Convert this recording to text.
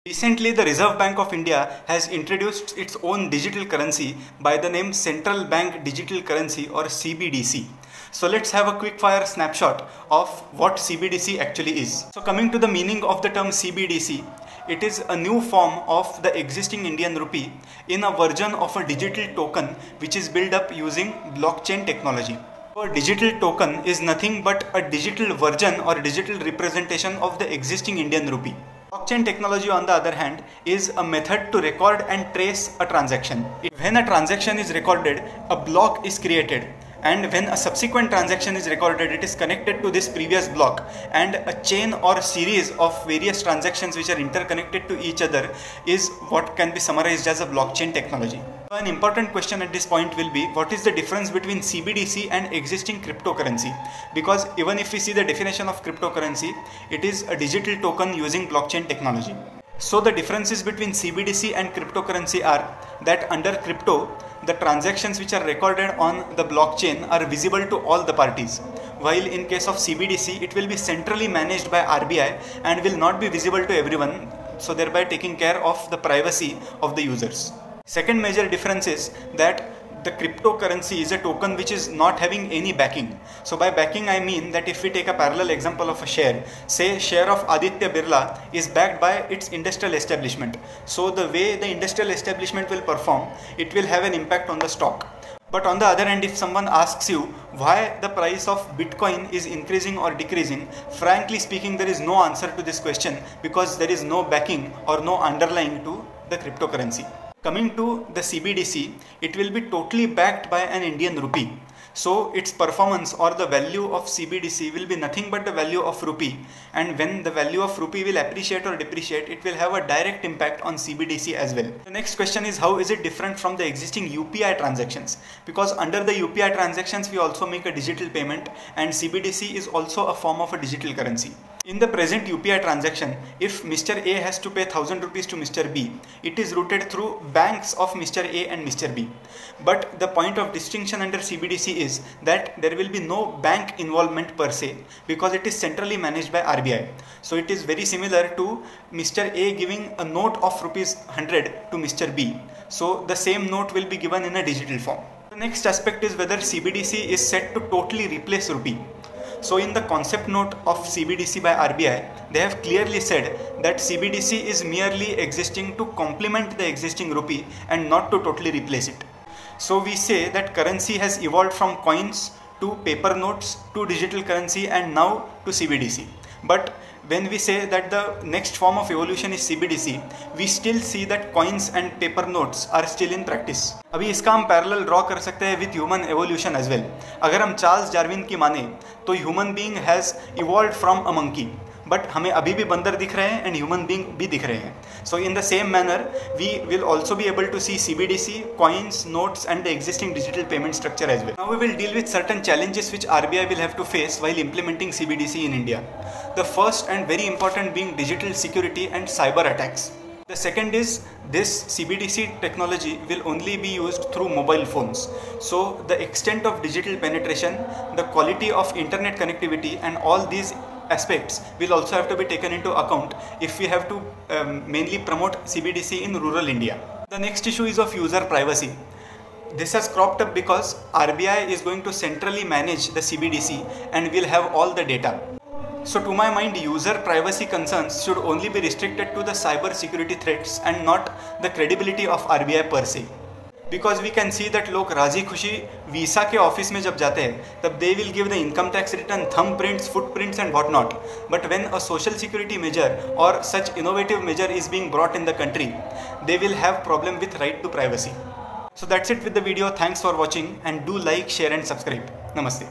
Recently, the Reserve Bank of India has introduced its own digital currency by the name Central Bank Digital Currency or CBDC. So let's have a quick fire snapshot of what CBDC actually is. So coming to the meaning of the term CBDC, it is a new form of the existing Indian rupee in a version of a digital token which is built up using blockchain technology. A digital token is nothing but a digital version or digital representation of the existing Indian rupee. Blockchain technology, on the other hand, is a method to record and trace a transaction. When a transaction is recorded, a block is created, and when a subsequent transaction is recorded, it is connected to this previous block, and a chain or series of various transactions which are interconnected to each other is what can be summarized as a blockchain technology. So an important question at this point will be, what is the difference between CBDC and existing cryptocurrency? Because even if we see the definition of cryptocurrency, it is a digital token using blockchain technology. So the differences between CBDC and cryptocurrency are that under crypto, the transactions which are recorded on the blockchain are visible to all the parties, while in case of CBDC, it will be centrally managed by RBI and will not be visible to everyone, so thereby taking care of the privacy of the users. Second major difference is that the cryptocurrency is a token which is not having any backing. So by backing I mean that if we take a parallel example of a share, say share of Aditya Birla is backed by its industrial establishment. So the way the industrial establishment will perform, it will have an impact on the stock. But on the other hand, if someone asks you why the price of Bitcoin is increasing or decreasing, frankly speaking, there is no answer to this question because there is no backing or no underlying to the cryptocurrency. Coming to the CBDC, it will be totally backed by an Indian rupee. So its performance or the value of CBDC will be nothing but the value of rupee, and when the value of rupee will appreciate or depreciate, it will have a direct impact on CBDC as well. The next question is, how is it different from the existing UPI transactions? Because under the UPI transactions we also make a digital payment, and CBDC is also a form of a digital currency. In the present UPI transaction, if Mr. A has to pay 1000 rupees to Mr. B, it is routed through banks of Mr. A and Mr. B. But the point of distinction under CBDC is that there will be no bank involvement per se because it is centrally managed by RBI. So it is very similar to Mr. A giving a note of rupees 100 to Mr. B. So the same note will be given in a digital form. The next aspect is whether CBDC is set to totally replace rupee. So in the concept note of CBDC by RBI, they have clearly said that CBDC is merely existing to complement the existing rupee and not to totally replace it. So we say that currency has evolved from coins to paper notes to digital currency and now to CBDC. But when we say that the next form of evolution is CBDC, we still see that coins and paper notes are still in practice. अभी इसका हम parallel draw कर सकते हैं with human evolution as well. अगर हम Charles Darwin की माने तो human being has evolved from a monkey, but हमें अभी भी बंदर दिख रहे हैं एंड ह्यूमन बीइंग भी दिख रहे हैं. So in the same manner we will also be able to see CBDC, coins, notes and the existing digital payment structure as well. Now we will deal with certain challenges which RBI will have to face while implementing CBDC in India. The first and very important being digital security and cyber attacks. The second is this CBDC technology will only be used through mobile phones. So the extent of digital penetration, the quality of internet connectivity and all these aspects will also have to be taken into account if we have to mainly promote CBDC in rural India. The next issue is of user privacy. This has cropped up because RBI is going to centrally manage the CBDC and will have all the data. So to my mind, user privacy concerns should only be restricted to the cyber security threats and not the credibility of RBI per se. Because we can see that लोग राजी खुशी visa के office में जब जाते हैं तब they will give the income tax return, thumbprints, footprints and what not. But when a social security measure or such innovative measure is being brought in the country, they will have problem with right to privacy. So that's it with the video. Thanks for watching and do like, share and subscribe. Namaste.